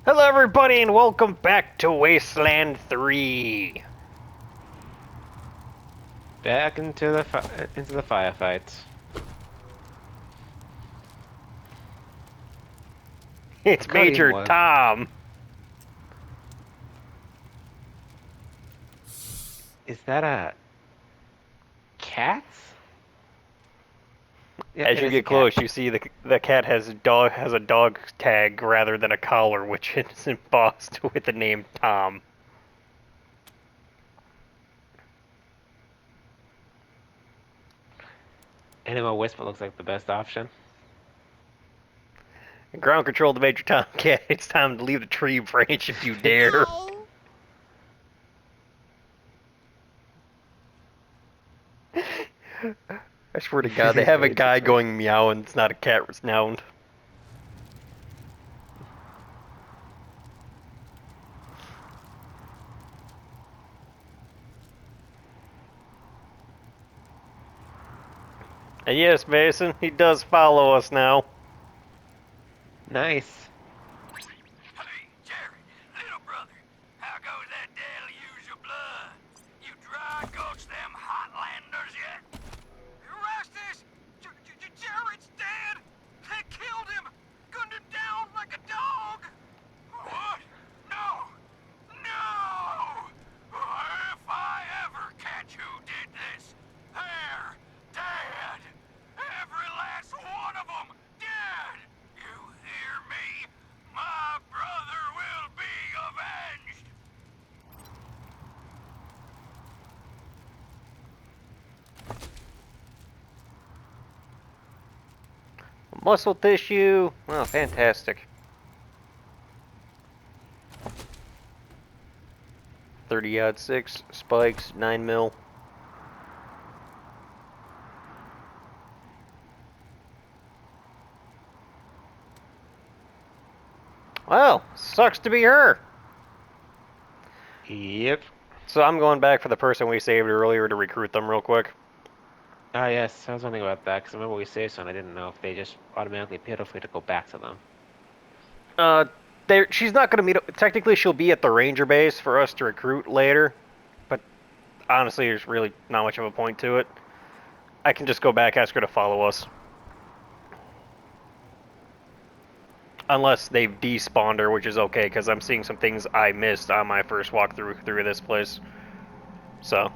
Hello, everybody, and welcome back to Wasteland 3. Back into the firefights. It's Cody, Major what? Tom. Is that a cat? Yep, As it you is a get cat. close, you see the cat has a dog tag rather than a collar, which is embossed with the name Tom. Animal Whisper looks like the best option. Ground control to Major Tom Cat. It's time to leave the tree branch if you dare. No! I swear to God, they have a guy going meow and it's not a cat renowned. And yes, Mason, he does follow us now. Nice. Hey, Jerry, little brother, how goes that deluge of blood? You dry gulch them Hotlanders yet? Rastus! Jared's dead! They killed him! Gunned him down like a dog! What? No! No! If I ever catch who did this, they're dead! Every last one of them dead! You hear me? My brother will be avenged! Muscle tissue. Oh, fantastic. 30-06 spikes, 9 mil. Well, sucks to be her. Yep. So I'm going back for the person we saved earlier to recruit them real quick. Ah, yes. I was wondering about that because I remember we saved some. I didn't know if they just automatically appeared or if we had to go back to them. She's not going to meet. Technically, she'll be at the ranger base for us to recruit later, but honestly, there's really not much of a point to it. I can just go back, ask her to follow us, unless they've despawned her, which is okay because I'm seeing some things I missed on my first walkthrough through this place. So,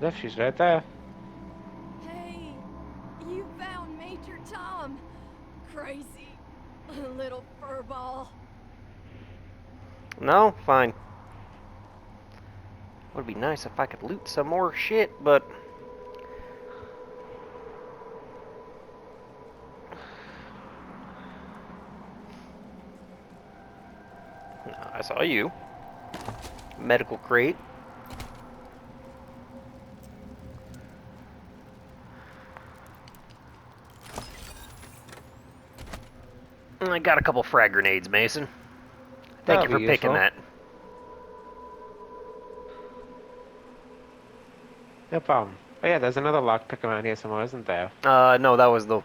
Yep, she's right there. Hey, you found Major Tom. Crazy little furball. no, fine. Would be nice if I could loot some more shit, but I saw you. Medical crate. I got a couple frag grenades, Mason. Thank That'll you be for picking useful. that. No problem. Oh yeah, there's another lockpick around here somewhere, isn't there? No, that was the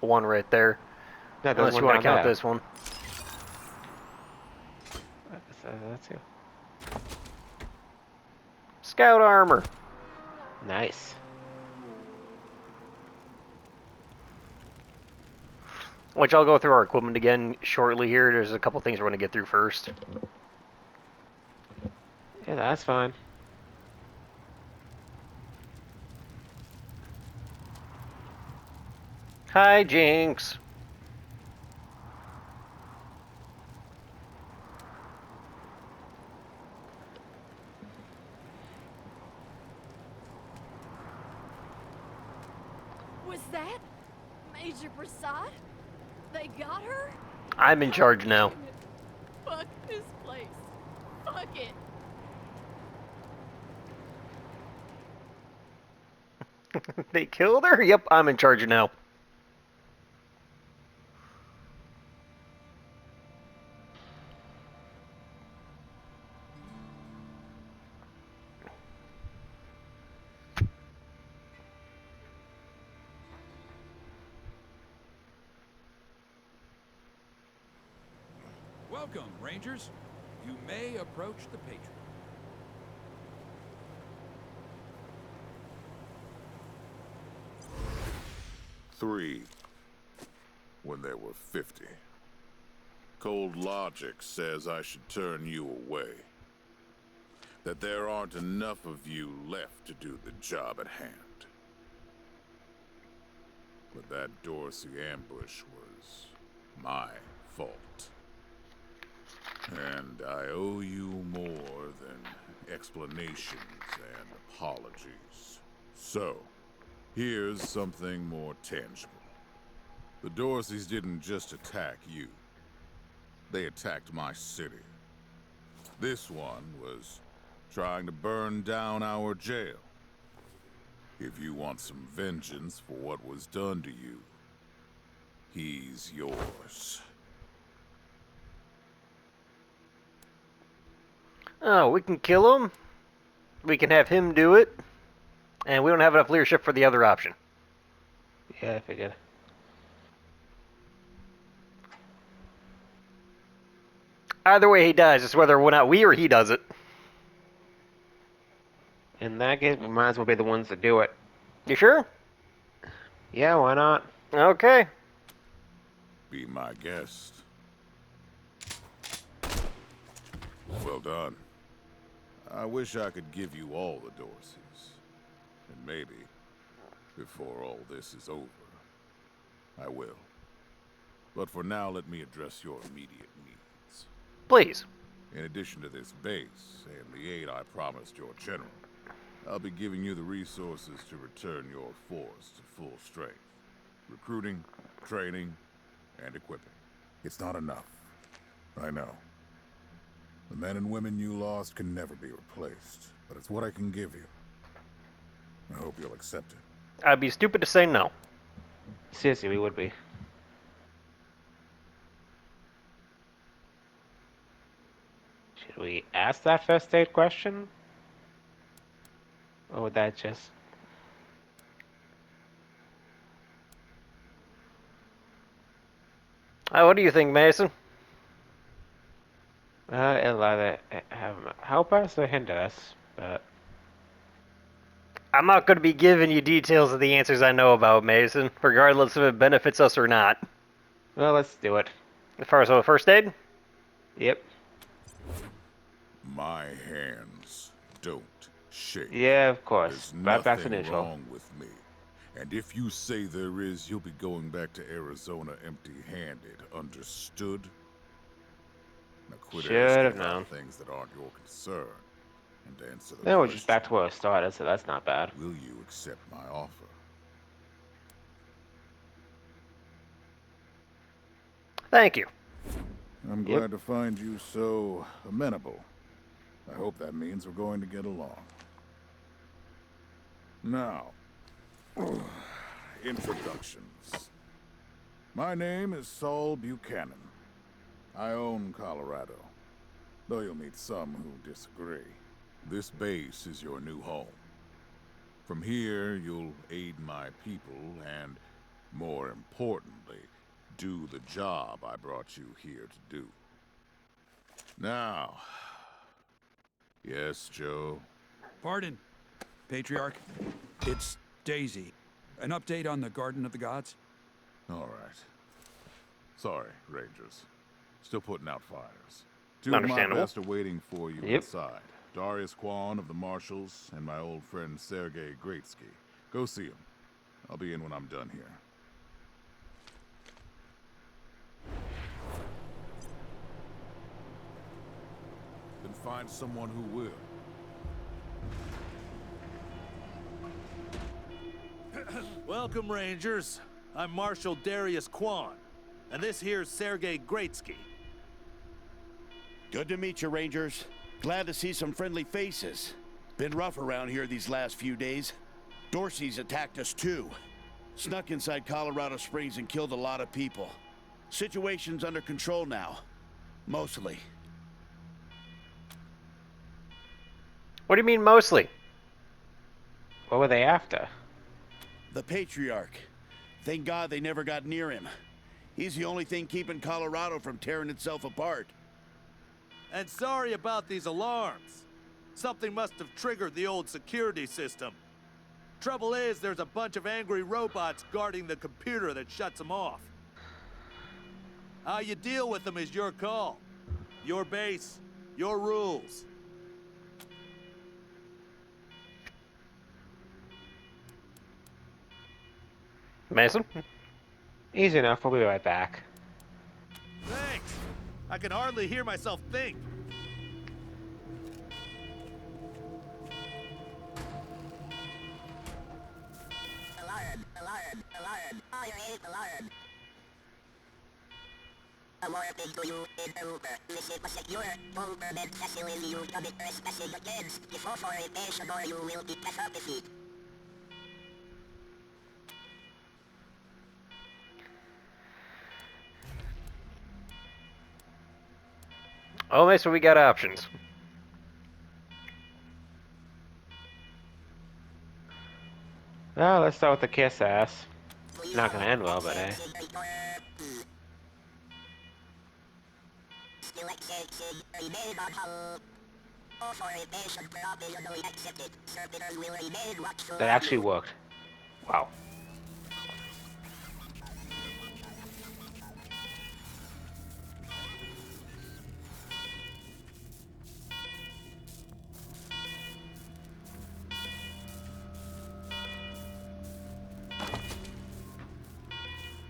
one right there. No, there's Unless you one want to down count there. this one. That's you. Scout armor. Nice. Which I'll go through our equipment again shortly here. There's a couple things we're going to get through first. Yeah, that's fine. Hi, Jinx. Was that Major Prasad? They got her? I'm in charge now. Damn it. Fuck this place. Fuck it. They killed her? Yep, I'm in charge now. Welcome, Rangers. You may approach the Patriot. 3 when there were 50. Cold logic says I should turn you away. That there aren't enough of you left to do the job at hand. But that Dorsey ambush was my fault. And I owe you more than explanations and apologies. So, here's something more tangible. The Dorseys didn't just attack you. They attacked my city. This one was trying to burn down our jail. If you want some vengeance for what was done to you, he's yours. Oh, we can kill him. We can have him do it. And we don't have enough leadership for the other option. Yeah, I figured. Either way he dies, it's whether or not we or he does it. In that case, we might as well be the ones that do it. You sure? Yeah, why not? Okay. Be my guest. Well done. I wish I could give you all the Dorseys. And maybe, before all this is over, I will. But for now, let me address your immediate needs. Please. In addition to this base and the aid I promised your general, I'll be giving you the resources to return your force to full strength. Recruiting, training, and equipping. It's not enough. I know. The men and women you lost can never be replaced, but it's what I can give you. I hope you'll accept it. I'd be stupid to say no. Seriously, we would be. Should we ask that first aid question? Or would that just... What do you think, Mason? it'll either help us or hinder us, but... I'm not going to be giving you details of the answers I know about, Mason, regardless if it benefits us or not. Well, let's do it. As far as the first aid? Yep. My hands don't shake. Yeah, of course. There's Right back to nothing neutral. wrong with me. And if you say there is, you'll be going back to Arizona empty-handed. Understood? Now quit Should have asking known. about things that aren't your concern. And answer the Then we're just question. back to where we started, so that's not bad. Will you accept my offer? Thank you. I'm Yep. glad to find you so amenable. I hope that means we're going to get along. Now, introductions. My name is Saul Buchanan. I own Colorado, though you'll meet some who disagree. This base is your new home. From here, you'll aid my people and, more importantly, do the job I brought you here to do. Now, yes, Joe? Pardon, Patriarch. It's Daisy. An update on the Garden of the Gods? All right. Sorry, Rangers. Still putting out fires. Two of my Understandable. best are waiting for you Yep. inside. Darius Kwan of the Marshals and my old friend Sergei Greatsky. Go see him. I'll be in when I'm done here. Then find someone who will. Welcome, Rangers. I'm Marshal Darius Kwan, and this here's Sergei Greatsky. Good to meet you, Rangers. Glad to see some friendly faces. Been rough around here these last few days. Dorsey's attacked us too. Snuck inside Colorado Springs and killed a lot of people. Situation's under control now. Mostly. What do you mean, mostly? What were they after? The Patriarch. Thank God they never got near him. He's the only thing keeping Colorado from tearing itself apart. And sorry about these alarms. Something must have triggered the old security system. Trouble is, there's a bunch of angry robots guarding the computer that shuts them off. How you deal with them is your call. Your base, your rules. Mason? Easy enough. We'll be right back. Thanks. I can hardly hear myself think. Alarm, alarm, alarm, fire alarm. A warning to you, intruder. This is a secure, government facility. You commit trespassing against. Before orientation or you will be penalized. Oh, Mason, we got options. Well, let's start with the kiss ass. Not gonna end well, but hey. That actually worked. Wow.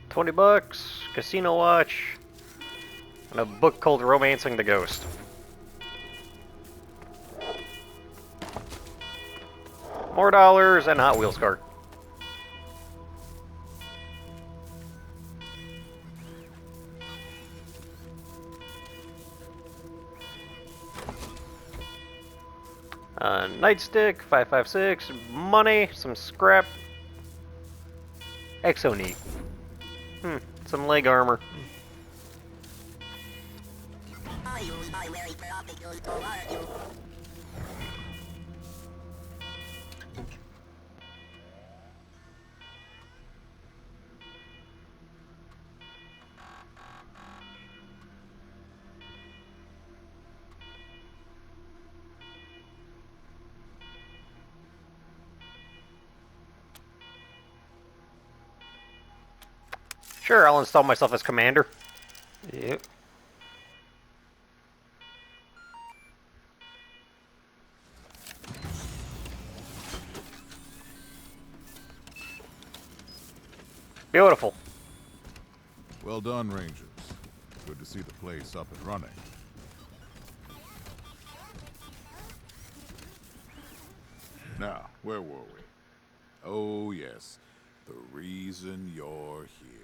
$20, casino watch, and a book called Romancing the Ghost. More dollars and Hot Wheels cart. Nightstick, 556, money, some scrap. Exo neat. Some leg armor. Sure, I'll install myself as commander. Yep. Beautiful. Well done, Rangers. Good to see the place up and running. Now, where were we? Oh, yes. The reason you're here.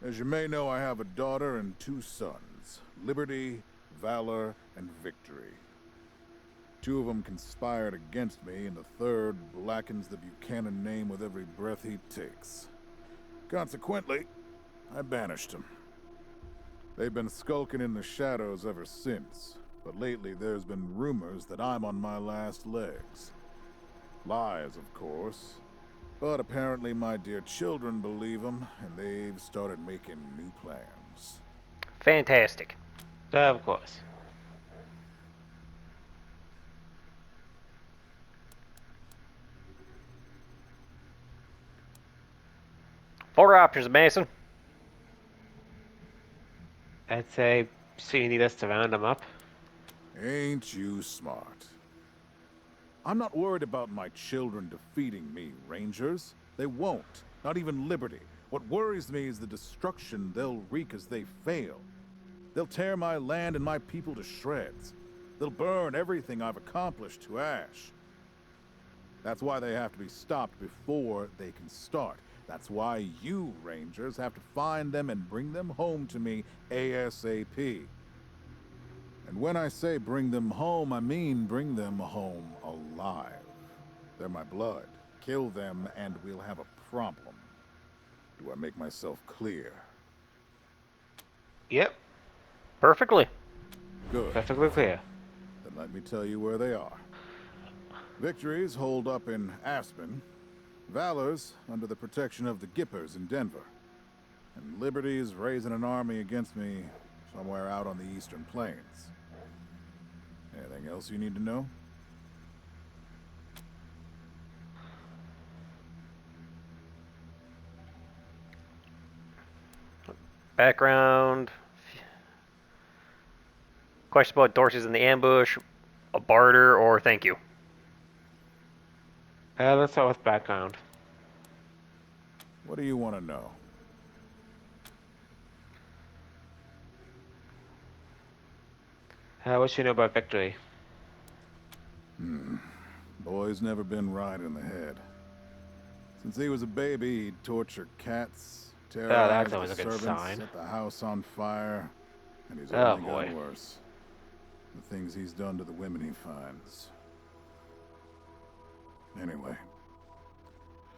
As you may know, I have a daughter and 2 sons. Liberty, Valor, and Victory. 2 of them conspired against me, and the third blackens the Buchanan name with every breath he takes. Consequently, I banished him. They've been skulking in the shadows ever since, but lately there's been rumors that I'm on my last legs. Lies, of course. But apparently my dear children believe them, and they've started making new plans. Fantastic. Of course. Four options, Mason. I'd say, so you need us to round them up? Ain't you smart? I'm not worried about my children defeating me, Rangers. They won't. Not even Liberty. What worries me is the destruction they'll wreak as they fail. They'll tear my land and my people to shreds. They'll burn everything I've accomplished to ash. That's why they have to be stopped before they can start. That's why you, Rangers, have to find them and bring them home to me ASAP. And when I say bring them home, I mean bring them home alive. They're my blood. Kill them and we'll have a problem. Do I make myself clear? Yep. Perfectly. Good. Perfectly clear. Then let me tell you where they are. Victory's holed up in Aspen. Valor's under the protection of the Gippers in Denver. And Liberty's raising an army against me somewhere out on the eastern plains. Anything else you need to know? Background. Question about Dorsey's in the ambush, a barter, or thank you. Let's start with background. What do you want to know? What should you know about Victory? Boy's never been right in the head. Since he was a baby, he'd torture cats, terrorize that's always the a good servants, sign. set the house on fire, and he's Oh, only boy. gotten worse. The things he's done to the women he finds. Anyway,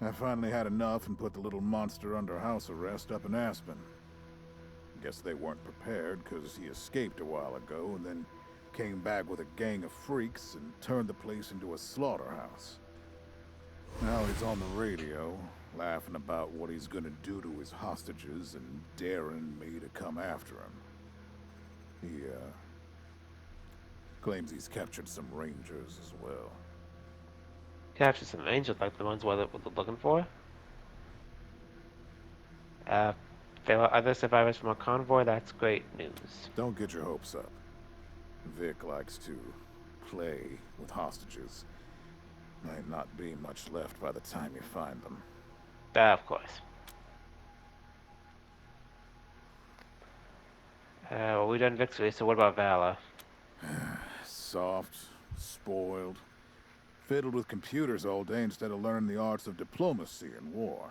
I finally had enough and put the little monster under house arrest up in Aspen. Guess they weren't prepared because he escaped a while ago and then came back with a gang of freaks and turned the place into a slaughterhouse. Now he's on the radio, laughing about what he's gonna do to his hostages and daring me to come after him. He, claims he's captured some rangers as well. Capture some angels like the ones we're looking for. There are other survivors from a convoy. That's great news. Don't get your hopes up. Vic likes to play with hostages. Might not be much left by the time you find them. Of course. Well, we done Victory, so what about Valor? Soft, spoiled, fiddled with computers all day instead of learning the arts of diplomacy and war.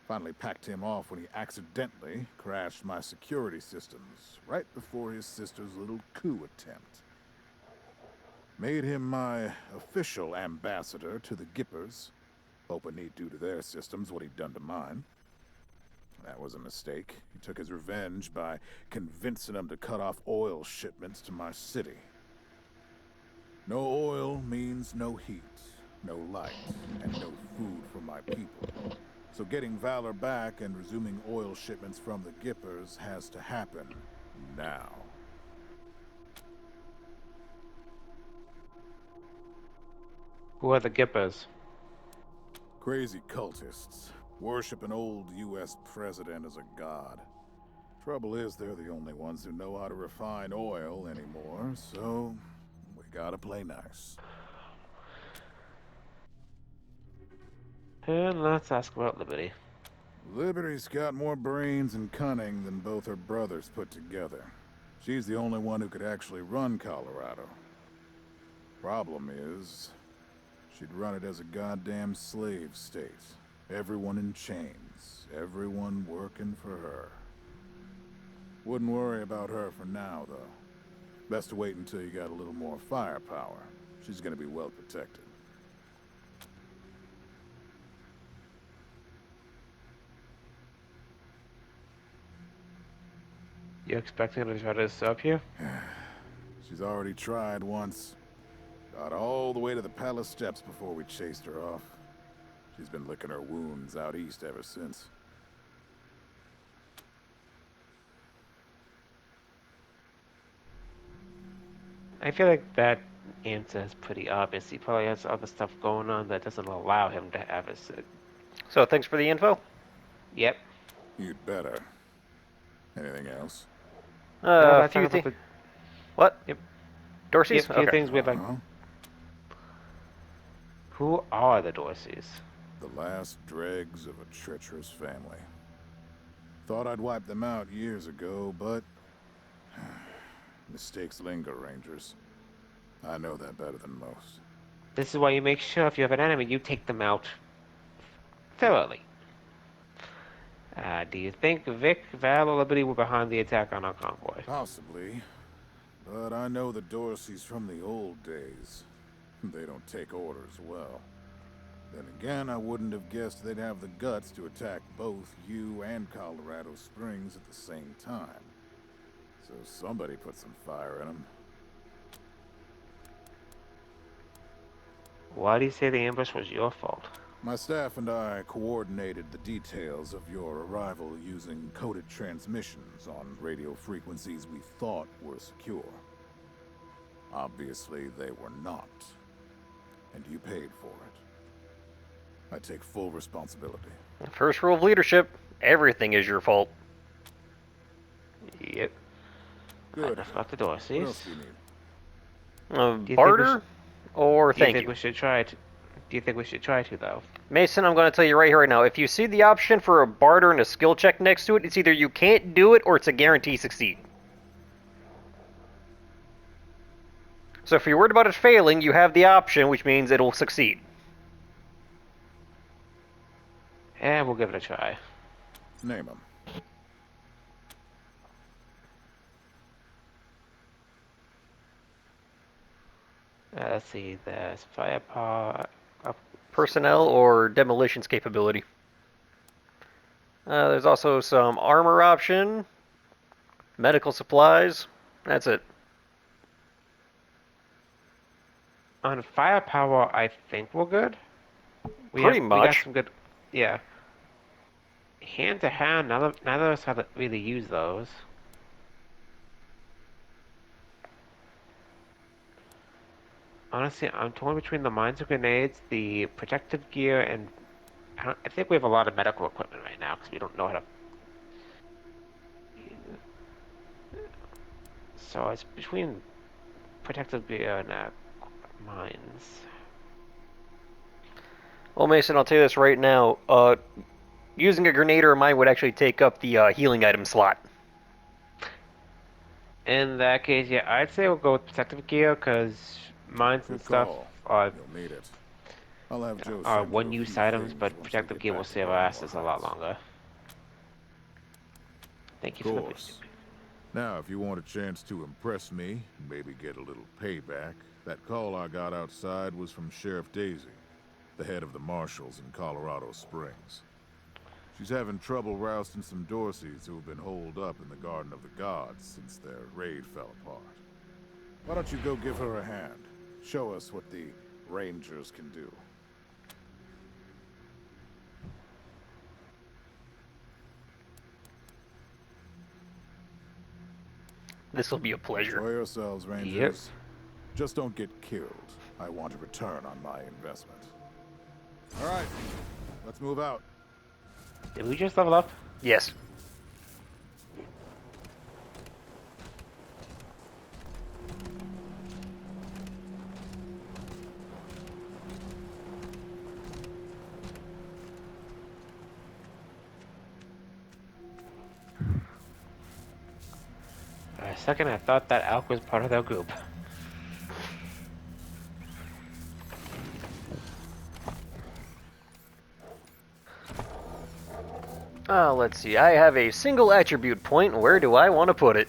Finally packed him off when he accidentally crashed my security systems right before his sister's little coup attempt. Made him my official ambassador to the Gippers, hoping he'd do to their systems what he'd done to mine. That was a mistake. He took his revenge by convincing them to cut off oil shipments to my city. No oil means no heat, no light, and no food for my people. So getting Valor back and resuming oil shipments from the Gippers has to happen now. Who are the Gippers? Crazy cultists. Worship an old U.S. president as a god. Trouble is, they're the only ones who know how to refine oil anymore, so we gotta play nice. And let's ask about Liberty. Liberty's got more brains and cunning than both her brothers put together. She's the only one who could actually run Colorado. Problem is, she'd run it as a goddamn slave state. Everyone in chains, everyone working for her. Wouldn't worry about her for now, though. Best to wait until you got a little more firepower. She's gonna be well protected. You expecting her to try to stop you? She's already tried once. Got all the way to the palace steps before we chased her off. She's been licking her wounds out east ever since. I feel like that answer is pretty obvious. He probably has other stuff going on that doesn't allow him to have his. So thanks for the info. Yep. You'd better. Anything else? A Let's few talk about things. the- What? Yep. Dorsey's? Yep, few Okay. things we'd like. Uh-huh. Who are the Dorseys? The last dregs of a treacherous family. Thought I'd wiped them out years ago, but mistakes linger, Rangers. I know that better than most. This is why you make sure if you have an enemy, you take them out thoroughly. Do you think Vic, Val, or Liberty were behind the attack on our convoy? Possibly, but I know the Dorseys from the old days. They don't take orders well. Then again, I wouldn't have guessed they'd have the guts to attack both you and Colorado Springs at the same time. So somebody put some fire in them. Why do you say the ambush was your fault? My staff and I coordinated the details of your arrival using coded transmissions on radio frequencies we thought were secure. Obviously, they were not. And you paid for it. I take full responsibility. First rule of leadership: everything is your fault. Yep. Good. Enough about the What else Dorseys. do you need? Do you think we Barter or Do you thank think you? we should try to? Do you think we should try to though? Mason, I'm going to tell you right here, right now. If you see the option for a barter and a skill check next to it, it's either you can't do it or it's a guarantee succeed. So if you're worried about it failing, you have the option, which means it'll succeed. And we'll give it a try. Name them. Let's see. There's firepower. Personnel or demolitions capability. There's also some armor option, medical supplies. That's it. On firepower, I think we're good. Pretty We got much. some good. Yeah. Hand to hand, neither of us have really used those. Honestly, I'm torn between the mines and grenades, the protective gear, and I think we have a lot of medical equipment right now because we don't know how to. So it's between protective gear and mines. Well, Mason, I'll tell you this right now. Using a grenade or a mine would actually take up the healing item slot. In that case, yeah, I'd say we'll go with protective gear because mines and Good stuff call. are You'll need it. I'll have Joe are send you a one-use few items, things but once we protective get gear will back to save our Baltimore asses a lot Heights. longer. Thank you Of for the course. Now, if you want a chance to impress me, and maybe get a little payback, that call I got outside was from Sheriff Daisy, the head of the marshals in Colorado Springs. She's having trouble rousting some Dorseys who have been holed up in the Garden of the Gods since their raid fell apart. Why don't you go give her a hand? Show us what the Rangers can do. This will be a pleasure. Enjoy yourselves, Rangers. Just don't get killed. I want a return on my investment. All right, let's move out. Did we just level up? Yes. For a second, I thought that elk was part of their group. Let's see. I have a single attribute point. Where do I want to put it?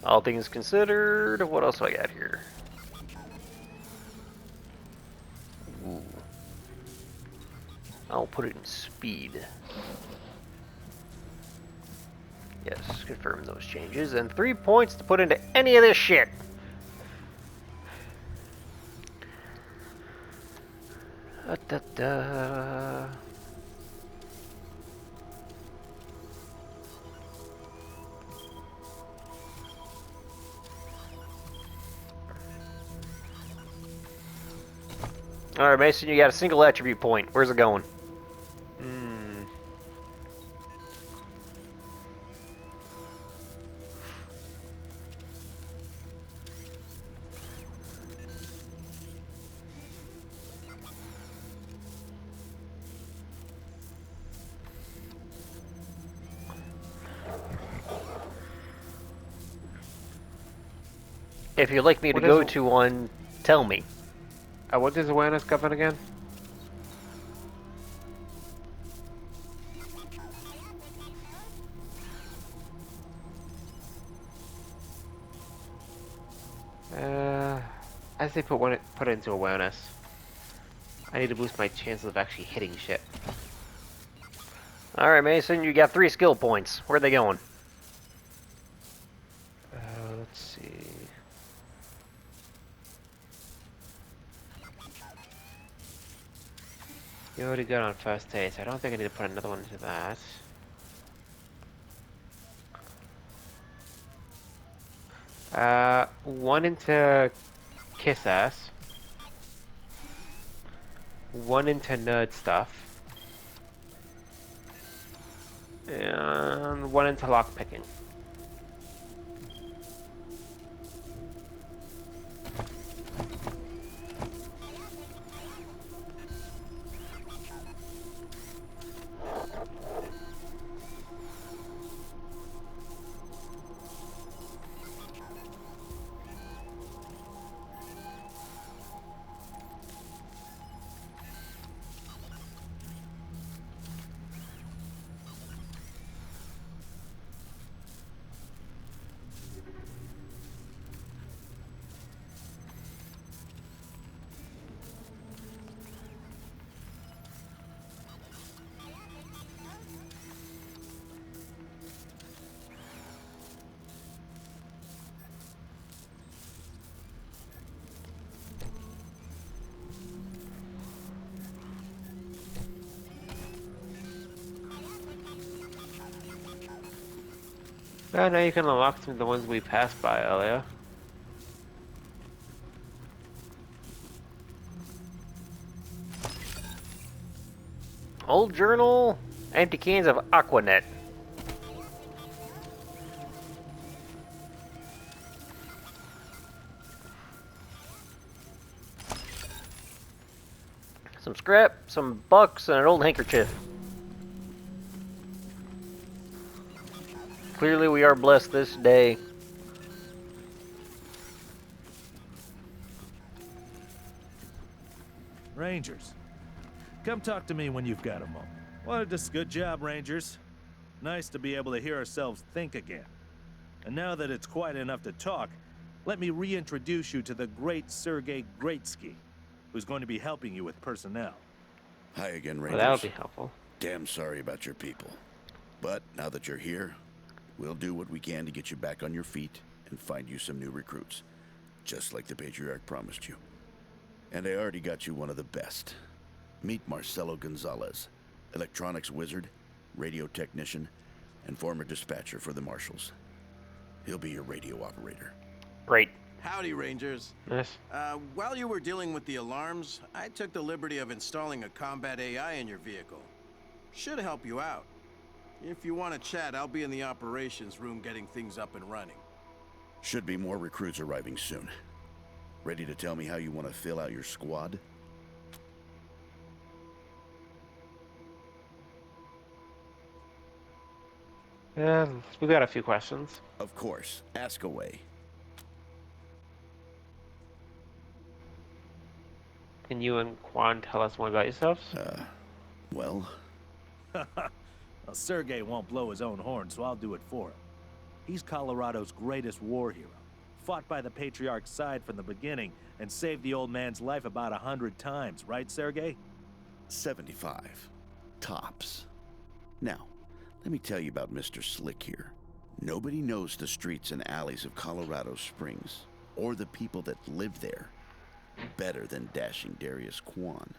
All things considered, what else do I got here? Ooh. I'll put it in speed. Yes, confirm those changes. And 3 points to put into any of this shit. Da-da-da. Alright, Mason, you got a single attribute point. Where's it going? If you'd like me to What go is- to one, tell me. What does awareness govern again? I say put it into awareness. I need to boost my chances of actually hitting shit. Alright, Mason, you got 3 skill points. Where are they going? see. You already got on first aid, so I don't think I need to put another one into that. One into kiss ass. One into nerd stuff. And one into lockpicking. Oh, now you can unlock some of the ones we passed by earlier. Old journal, empty cans of Aquanet. Some scrap, some bucks, and an old handkerchief. Clearly we are blessed this day. Rangers, come talk to me when you've got a moment. Well, just good job, Rangers. Nice to be able to hear ourselves think again. And now that it's quiet enough to talk, let me reintroduce you to the great Sergei Greatsky, who's going to be helping you with personnel. Hi again, Well, Rangers. that would be helpful. Damn sorry about your people. But now that you're here, we'll do what we can to get you back on your feet and find you some new recruits. Just like the Patriarch promised you. And I already got you one of the best. Meet Marcelo Gonzalez, electronics wizard, radio technician, and former dispatcher for the Marshals. He'll be your radio operator. Great. Howdy, Rangers. Yes. While you were dealing with the alarms, I took the liberty of installing a combat AI in your vehicle. Should help you out. If you want to chat, I'll be in the operations room getting things up and running. Should be more recruits arriving soon. Ready to tell me how you want to fill out your squad? Yeah, we got a few questions. Of course. Ask away. Can you and Quan tell us more about yourselves? Well, Well, Sergei won't blow his own horn, so I'll do it for him. He's Colorado's greatest war hero. Fought by the Patriarch's side from the beginning and saved the old man's life about 100 times, right, Sergei? 75. Tops. Now, let me tell you about Mr. Slick here. Nobody knows the streets and alleys of Colorado Springs, or the people that live there, better than dashing Darius Kwan.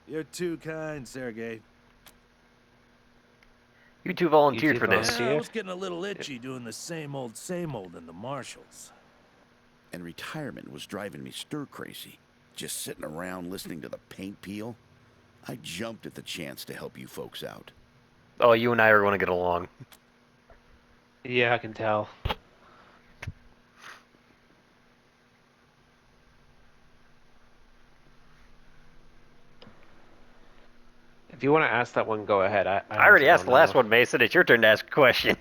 You're too kind, Sergei. You two volunteered You for two this. volunteered? Yeah, I was getting a little itchy doing the same old in the Marshals. And retirement was driving me stir-crazy. Just sitting around listening to the paint peel. I jumped at the chance to help you folks out. Oh, you and I are going to get along. Yeah, I can tell. If you want to ask that one, go ahead. I I already honestly asked the don't last know. one, Mason. It's your turn to ask a question.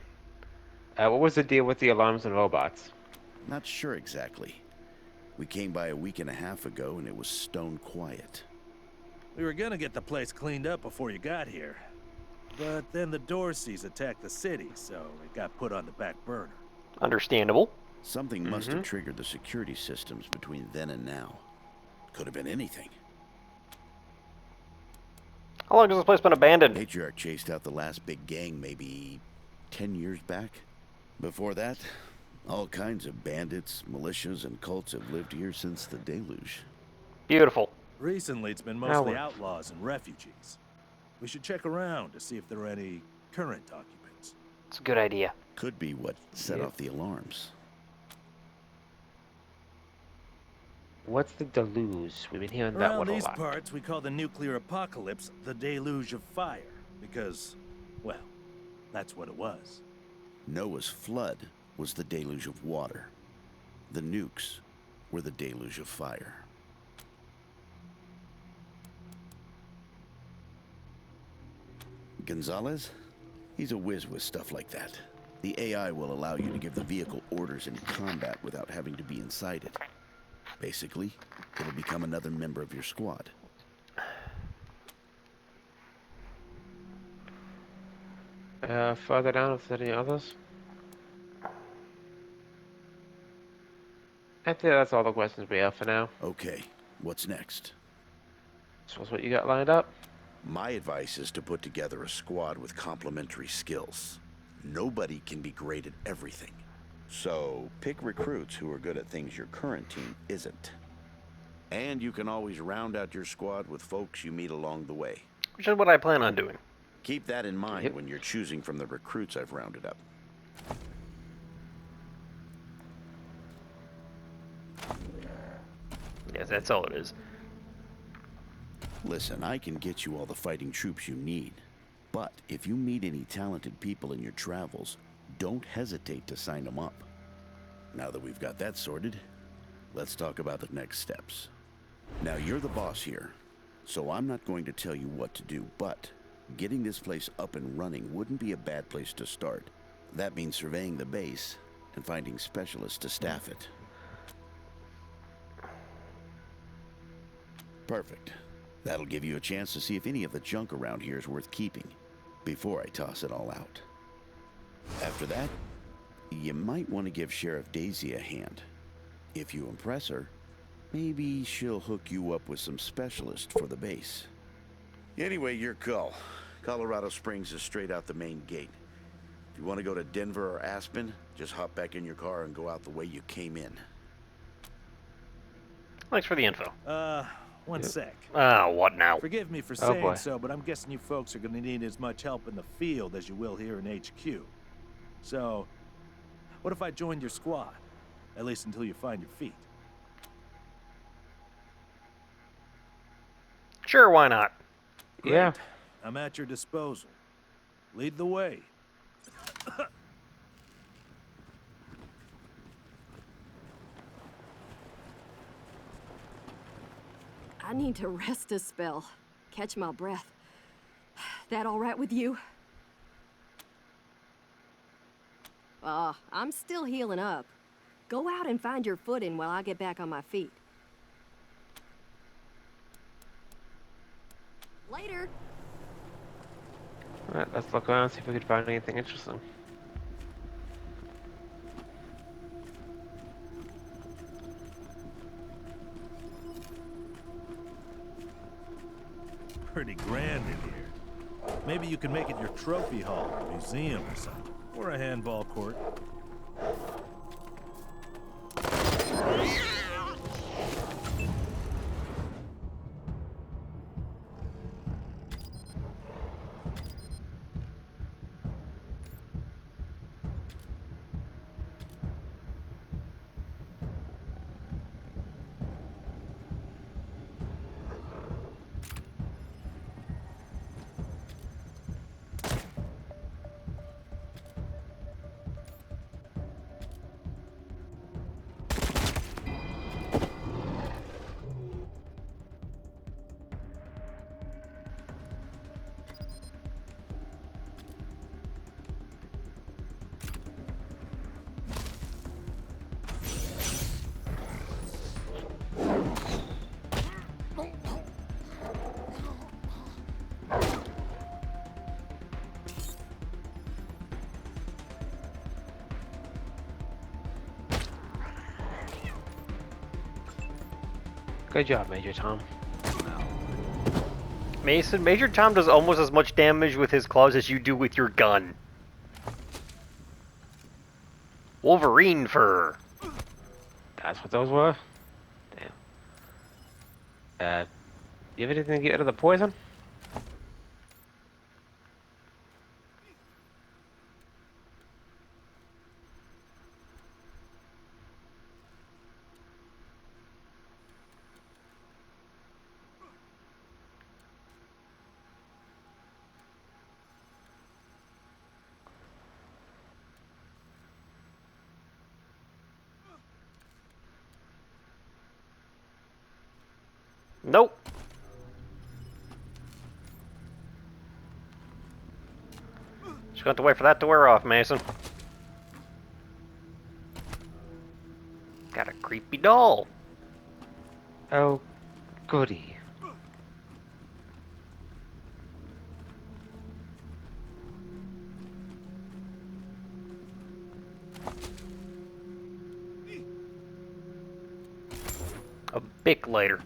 What was the deal with the alarms and robots? Not sure exactly. We came by a week and a half ago and it was stone quiet. We were gonna get the place cleaned up before you got here. But then the Dorseys attacked the city, so it got put on the back burner. Understandable. Something must have triggered the security systems between then and now. Could have been anything. How long has this place been abandoned? Patriarch chased out the last big gang maybe 10 years back. Before that, All kinds of bandits, militias, and cults have lived here since the deluge. Beautiful. Recently, it's been That mostly works. outlaws and refugees. We should check around to see if there are any current occupants. It's a good idea. Could be what set Yep. off the alarms. What's the deluge? We've been hearing that Around one a these lot. parts, we call the nuclear apocalypse the deluge of fire. Because, well, that's what it was. Noah's flood was the deluge of water. The nukes were the deluge of fire. Gonzalez? He's a whiz with stuff like that. The AI will allow you to give the vehicle orders in combat without having to be inside it. Basically, it'll become another member of your squad. Further down, if there are any others. I think that's all the questions we have for now. Okay, what's next? So what's what you got lined up? My advice is to put together a squad with complementary skills. Nobody can be great at everything. So, pick recruits who are good at things your current team isn't. And you can always round out your squad with folks you meet along the way. Which is what I plan on doing. Keep that in mind Yep. when you're choosing from the recruits I've rounded up. Yes, that's all it is. Listen, I can get you all the fighting troops you need. But if you meet any talented people in your travels, don't hesitate to sign them up. Now that we've got that sorted, let's talk about the next steps. Now, you're the boss here, so I'm not going to tell you what to do, but getting this place up and running wouldn't be a bad place to start. That means surveying the base and finding specialists to staff it. Perfect. That'll give you a chance to see if any of the junk around here is worth keeping, before I toss it all out. After that, you might want to give Sheriff Daisy a hand. If you impress her, maybe she'll hook you up with some specialists for the base. Anyway, your call. Colorado Springs is straight out the main gate. If you want to go to Denver or Aspen, just hop back in your car and go out the way you came in. Thanks for the info. One sec. Ah, what now? Forgive me for Oh, saying boy. so, but I'm guessing you folks are going to need as much help in the field as you will here in HQ. So, what if I joined your squad? At least until you find your feet. Sure, why not? Yeah. I'm at your disposal. Lead the way. I need to rest a spell. Catch my breath. That all right with you? I'm still healing up. Go out and find your footing while I get back on my feet. Later. Alright, let's look around and see if we can find anything interesting. Pretty grand in here. Maybe you can make it your trophy hall, museum or something. Or a handball court. Good job, Major Tom. Mason, Major Tom does almost as much damage with his claws as you do with your gun. Wolverine fur. That's what those were? Damn. You have anything to get rid of the poison? Nope. Just going to wait for that to wear off, Mason. Got a creepy doll. Oh, goody. A Bic lighter.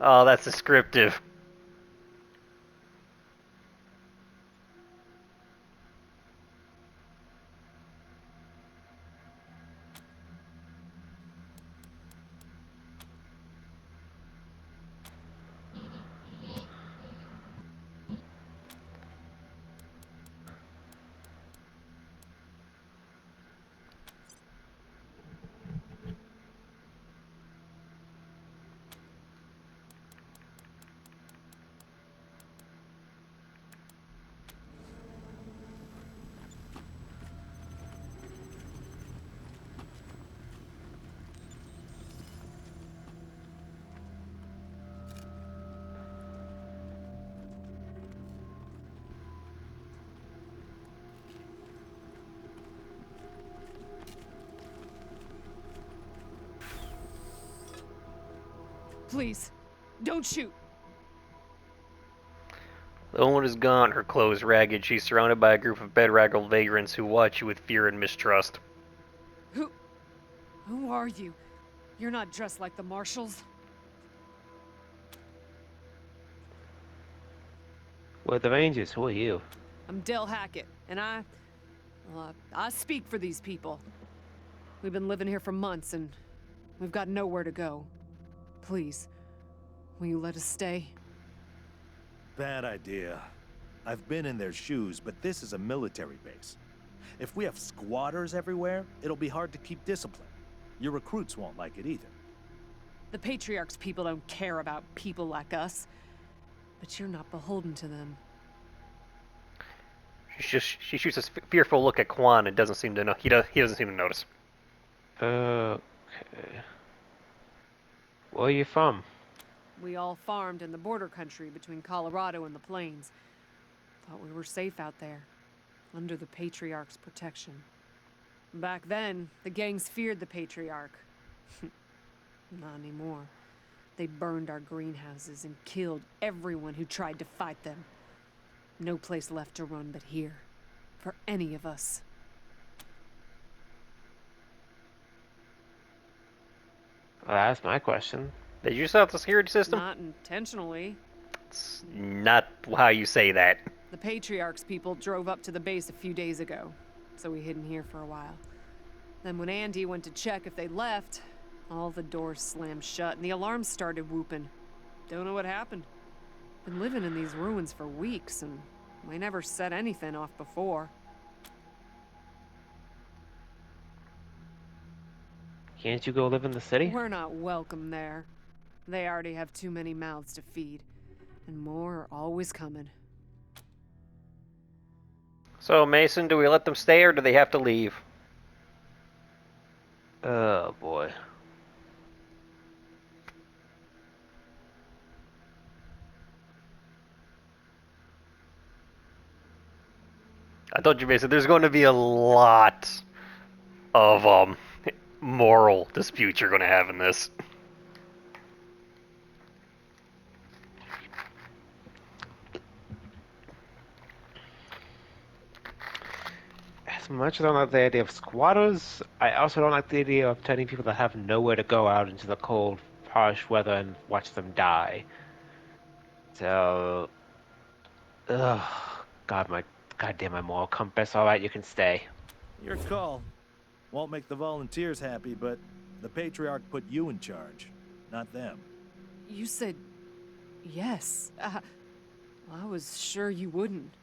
Oh, that's descriptive. Please, don't shoot. The woman is gaunt, her clothes ragged. She's surrounded by a group of bedraggled vagrants who watch you with fear and mistrust. Who are you? You're not dressed like the marshals. We're the Rangers. Who are you? I'm Del Hackett, and I speak for these people. We've been living here for months, and we've got nowhere to go. Please, will you let us stay? Bad idea. I've been in their shoes, but this is a military base. If we have squatters everywhere, it'll be hard to keep discipline. Your recruits won't like it either. The Patriarch's people don't care about people like us. But you're not beholden to them. She shoots a fearful look at Quan and doesn't seem to know. He doesn't seem to notice. Okay. Where are you from? We all farmed in the border country between Colorado and the plains. Thought we were safe out there, under the Patriarch's protection. Back then, the gangs feared the Patriarch. Not anymore. They burned our greenhouses and killed everyone who tried to fight them. No place left to run but here, for any of us. Well, that's my question. Did you set up the security system? Not intentionally. It's not how you say that. The Patriarch's people drove up to the base a few days ago, so we hid in here for a while. Then when Andy went to check if they'd left, all the doors slammed shut and the alarms started whooping. Don't know what happened. Been living in these ruins for weeks and we never set anything off before. Can't you go live in the city? We're not welcome there. They already have too many mouths to feed. And more are always coming. So, Mason, do we let them stay or do they have to leave? Oh, boy. I told you, Mason, there's going to be a lot of moral disputes you're going to have in this. As much as I don't like the idea of squatters, I also don't like the idea of turning people that have nowhere to go out into the cold, harsh weather and watch them die. So, ugh, goddamn my moral compass. All right, you can stay. Your call. Won't make the volunteers happy, but the Patriarch put you in charge, not them. You said yes. I was sure you wouldn't.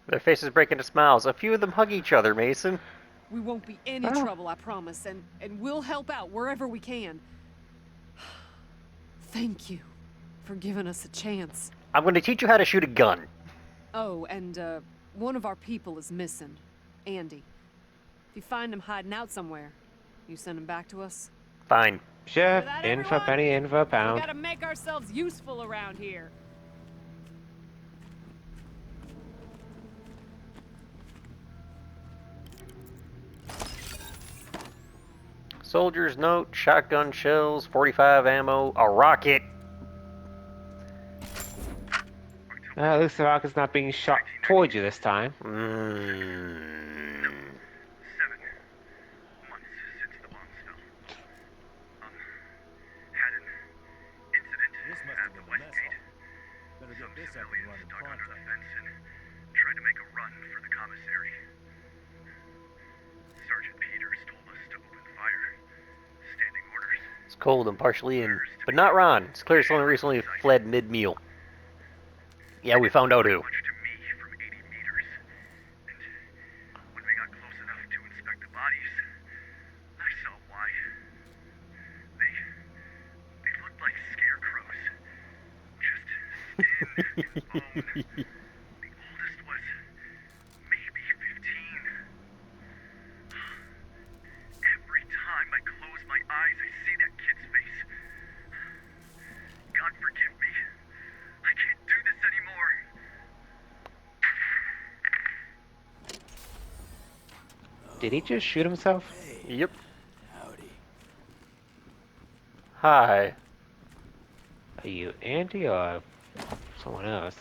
Their faces break into smiles. A few of them hug each other, Mason. We won't be any trouble, I promise, and we'll help out wherever we can. Thank you for giving us a chance. I'm going to teach you how to shoot a gun. Oh, and one of our people is missing. Andy. If you find him hiding out somewhere, you send him back to us? Fine. Sure, Hear that, in for a everyone? penny, in for a We pound. gotta make ourselves useful around here. Soldier's note, shotgun shells, 45 ammo, a rocket. At least the rocket's not being shot towards you this time. Mm. 7 months since the bomb fell. Had an incident This must at have the been the mess Westgate. hall. Better get Some this up and civilians running stuck under pronto. the fence and tried to make a run for the commissary. Sergeant Peters told us to open fire. Standing orders. It's cold and partially in, but not Ron. It's clear someone recently fled mid-meal. Yeah, we found out who. Much to me from 80 meters. And when we got close enough to inspect the bodies, I saw why. They looked like scarecrows. Just thin and bone. The oldest was maybe 15. Every time I close my eyes, I see that kid's face. God forgive me. I can't do this anymore. Did he just shoot himself? Yep. Howdy. Hi. Are you Andy or someone else?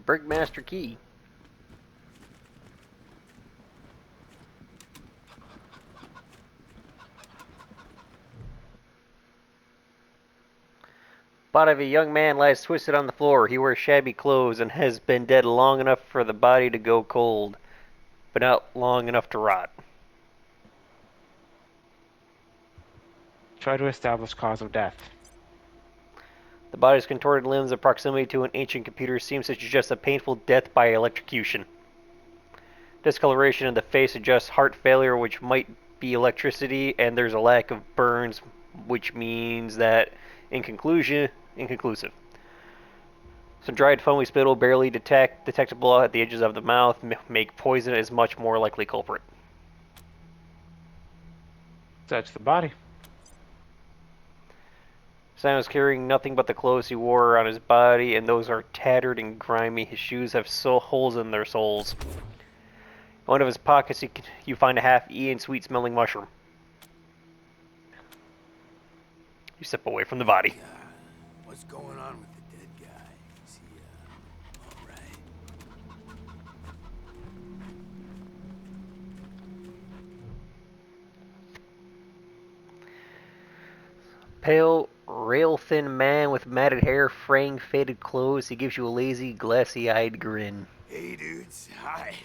Brickmaster Key. Body of a young man lies twisted on the floor. He wears shabby clothes and has been dead long enough for the body to go cold, but not long enough to rot. Try to establish cause of death. The body's contorted limbs and proximity to an ancient computer seems to suggest a painful death by electrocution. Discoloration in the face suggests heart failure, which might be electricity, and there's a lack of burns, which means that, inconclusive. Some dried foamy spittle, barely detectable at the edges of the mouth, make poison as much more likely culprit. Search the body. Sam is carrying nothing but the clothes he wore on his body, and those are tattered and grimy. His shoes have holes in their soles. In one of his pockets, you find a half-eaten, sweet-smelling mushroom. You step away from the body. What's going on with the dead guy? Is he, all right? Pale, rail-thin man with matted hair, fraying, faded clothes. He gives you a lazy, glassy-eyed grin. Hey, dudes. Hi.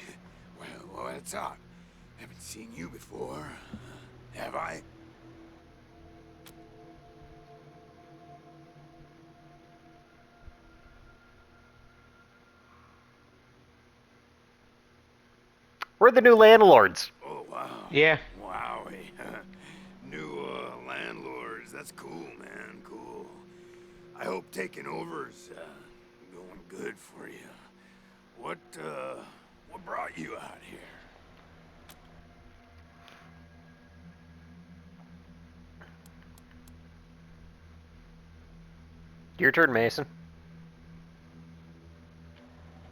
Well, what's up? Haven't seen you before. Have I? We're the new landlords. Oh, wow. Yeah. Wowie. New, landlords. That's cool, man. Cool. I hope taking over's, going good for you. What brought you out here? Your turn, Mason.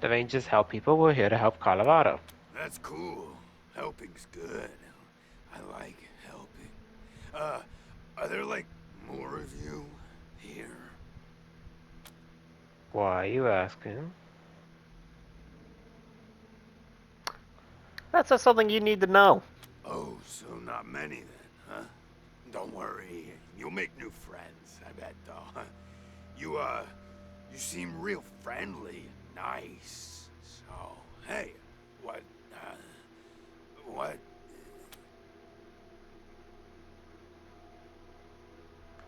The Rangers help people. We're here to help Colorado. That's cool. Helping's good. I like helping. Are there, like, more of you here? Why are you asking? That's not something you need to know. Oh, so not many then, huh? Don't worry, you'll make new friends, I bet, though. You seem real friendly and nice. So, hey, what, what?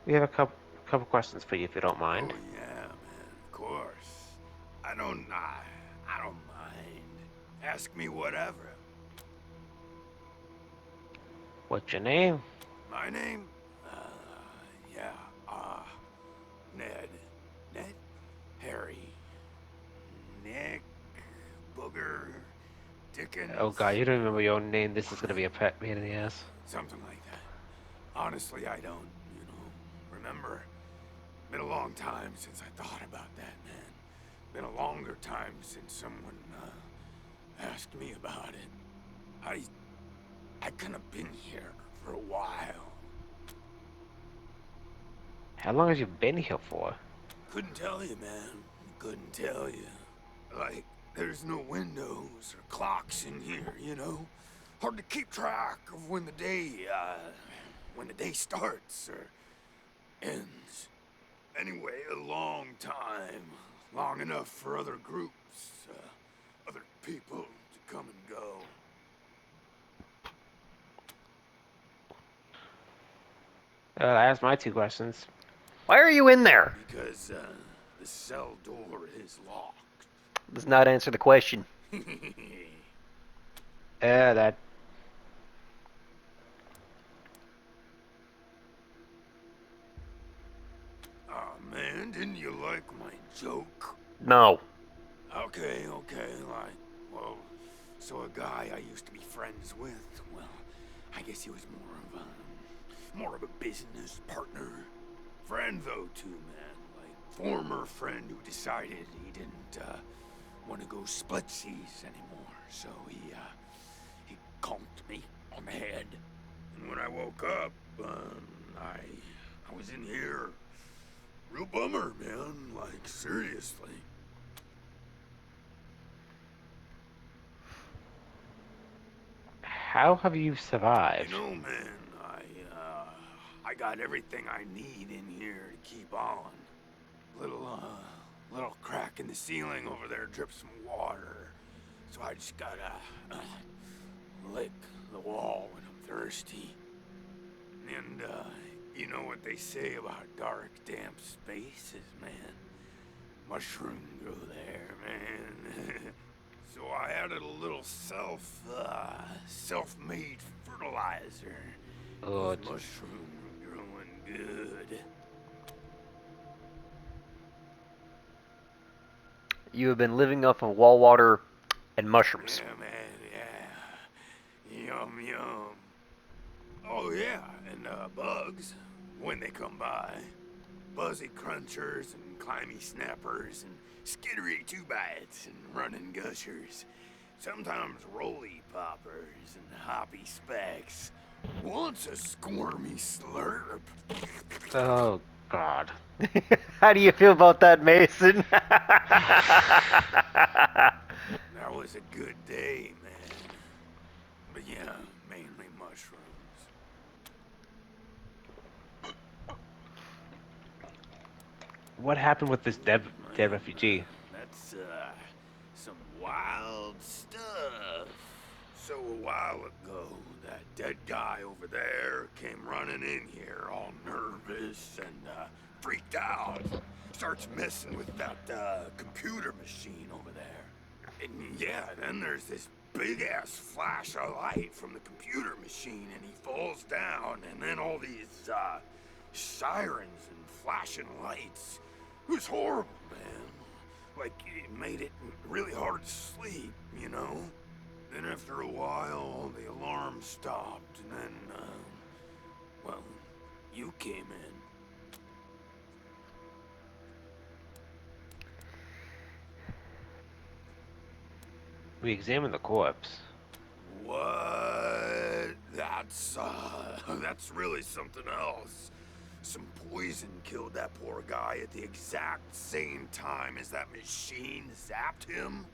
We have a couple questions for you if you don't mind. Oh, yeah, man, of course. I don't mind. Ask me whatever. What's your name? My name? Yeah, Ned. Ned? Harry. Nick. Booger. Dickens. Oh god, you don't remember your own name. This is gonna be a pet pain in the ass. Something like that. Honestly, I don't, remember. Been a long time since I thought about that, man. Been a longer time since someone, asked me about it. I kinda been here for a while. How long have you been here for? Couldn't tell you, man. Couldn't tell you. Like, there's no windows or clocks in here, Hard to keep track of when the day starts or ends. Anyway, a long time. Long enough for other groups, other people to come and go. I asked my two questions. Why are you in there? Because, the cell door is locked. Does not answer the question. That. Aw, man, didn't you like my joke? No. Okay, well, so a guy I used to be friends with, well, I guess he was more of a business partner. Friend, though, too, man. Like, former friend who decided he didn't, want to go split seas anymore. So he conked me on the head. And when I woke up, I was in here. Real bummer, man. Like, seriously. How have you survived? Man, I got everything I need in here to keep on. Little crack in the ceiling over there drips some water. So I just gotta, lick the wall when I'm thirsty. And, you know what they say about dark, damp spaces, man? Mushrooms grow there, man. So I added a little self-made fertilizer. Oh, Those mushrooms are growing good. You have been living off of wall water and mushrooms. Yeah, man, yeah. Yum, yum. Oh, yeah, and, bugs, when they come by. Buzzy crunchers and climby snappers and skittery two-bites and running gushers. Sometimes roly poppers and hoppy specks. Once a squirmy slurp. oh god. How do you feel about that, Mason? That was a good day, man. But yeah, mainly mushrooms. What happened with this dead refugee? That's, some wild stuff. So a while ago, that dead guy over there came running in here all nervous and, freaked out. Starts messing with that, computer machine over there. And yeah, then there's this big-ass flash of light from the computer machine and he falls down and then all these, sirens and flashing lights. It was horrible, man. Like, it made it really hard to sleep, Then after a while, the alarm stopped, and then, well, you came in. We examined the corpse. What? That's really something else. Some poison killed that poor guy at the exact same time as that machine zapped him.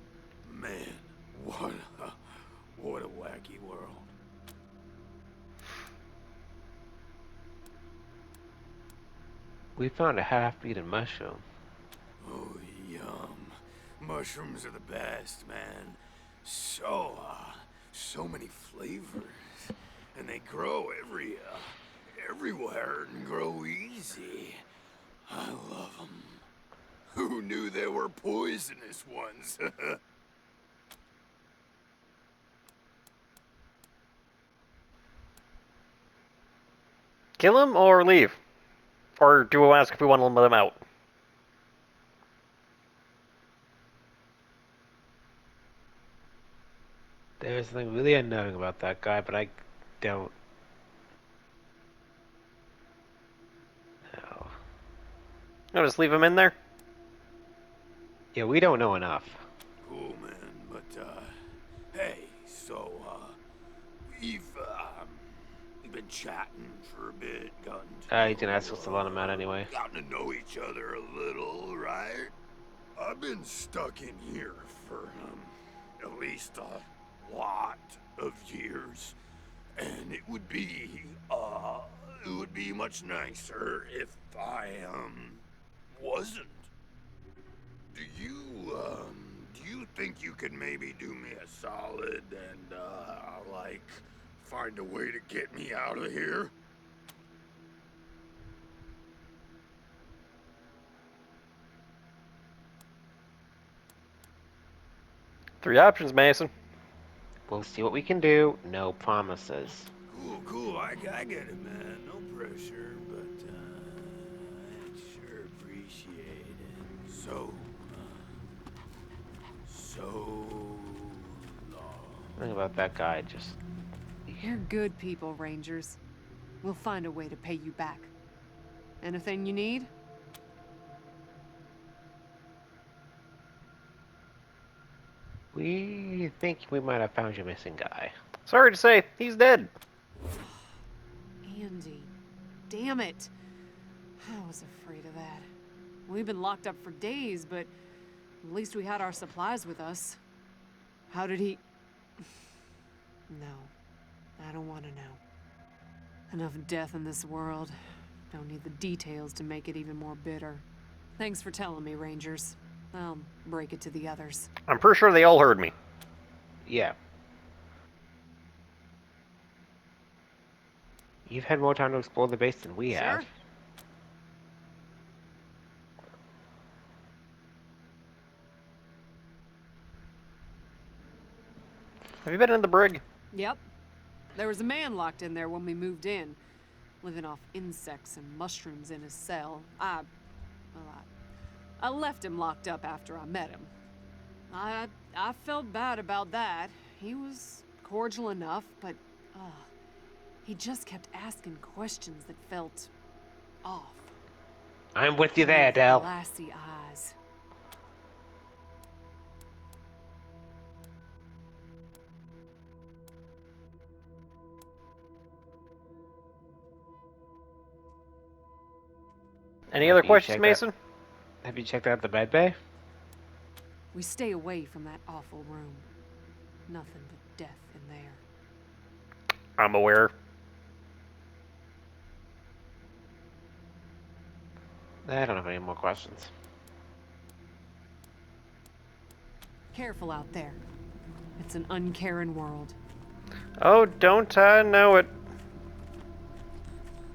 Man, what a wacky world. We found a half-eaten mushroom. Oh, yum. Mushrooms are the best, man. So many flavors. And they grow everywhere and grow easy. I love them. Who knew there were poisonous ones? Kill him or leave? Or do I ask if we want to let him out? There's something really unknowing about that guy, but I don't know. No, just leave him in there? Yeah, we don't know enough. Cool, man. But, hey, so, we've been chatting for a bit, He's gonna ask us a lot amount anyway. gotten to know each other a little, right? I've been stuck in here for, at least a lot of years. And it would be much nicer if I, wasn't. Do you think you could maybe do me a solid and, like, find a way to get me out of here? Three options, Mason. We'll see what we can do. No promises. Cool, I get it, man. No pressure, but, I'd sure appreciate it. So long. Think about that guy, just... You're good people, Rangers. We'll find a way to pay you back. Anything you need? We think we might have found your missing guy. Sorry to say, he's dead. Andy. Damn it. I was afraid of that. We've been locked up for days, but at least we had our supplies with us. How did he... No. I don't want to know. Enough death in this world. Don't need the details to make it even more bitter. Thanks for telling me, Rangers. I'll break it to the others. I'm pretty sure they all heard me. Yeah. You've had more time to explore the base than we have. Have you been in the brig? Yep. There was a man locked in there when we moved in, living off insects and mushrooms in his cell. I left him locked up after I met him. I felt bad about that. He was cordial enough, but he just kept asking questions that felt off. I'm with you there, Del. Glassy eyes. Any other questions, Mason? Have you checked out the med bay? We stay away from that awful room. Nothing but death in there. I'm aware. I don't have any more questions. Careful out there. It's an uncaring world. Oh, don't I know it.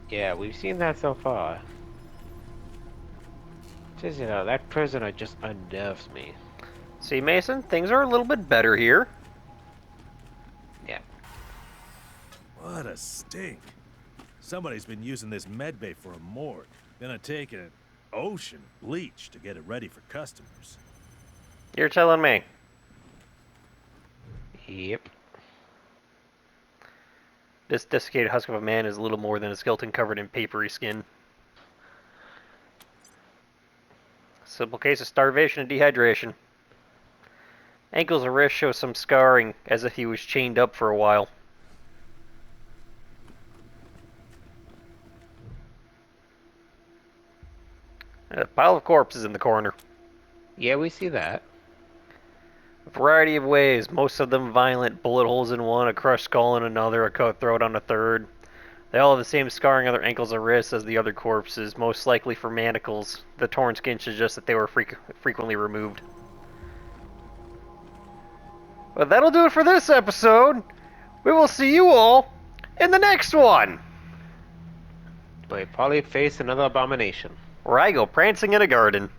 Yeah, we've seen that so far. Just, you know, that prisoner just unnerves me. See, Mason, things are a little bit better here. Yeah. What a stink. Somebody's been using this medbay for a morgue. Gonna take an ocean bleach to get it ready for customers. You're telling me. Yep. This desiccated husk of a man is little more than a skeleton covered in papery skin. Simple case of starvation and dehydration. Ankles and wrists show some scarring, as if he was chained up for a while. A pile of corpses in the corner. Yeah, we see that. A variety of ways, most of them violent. Bullet holes in one, a crushed skull in another, a cut throat on a third. They all have the same scarring on their ankles and wrists as the other corpses, most likely for manacles. The torn skin suggests that they were frequently removed. But that'll do it for this episode. We will see you all in the next one, But probably face another abomination. where I go prancing in a garden.